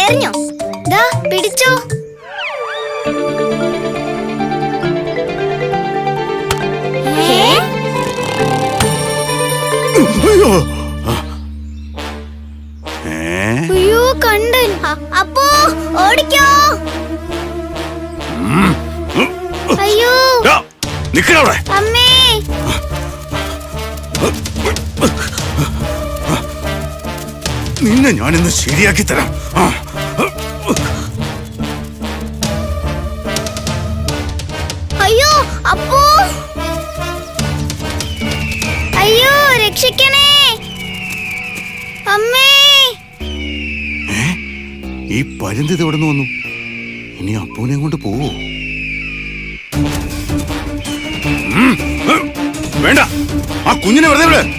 എറിഞ്ഞോ? ദാ പിടിച്ചോ. അയ്യോ കണ്ടൻ. അപ്പോ ഓടിക്കോ. അയ്യോ നിക്കവിടെ. അമ്മേ. നിന്നെ ഞാനിന്ന് ശരിയാക്കി തരാം. അയ്യോ അപ്പോ. അയ്യോ രക്ഷിക്കണേ അമ്മേ. ഈ പരുന്ത് എവിടെ നിന്ന് വന്നു? ഇനി അപ്പൂനെ കൊണ്ട് പോവോ? വേണ്ട, ആ കുഞ്ഞിനെ വെറുതെ വിട്.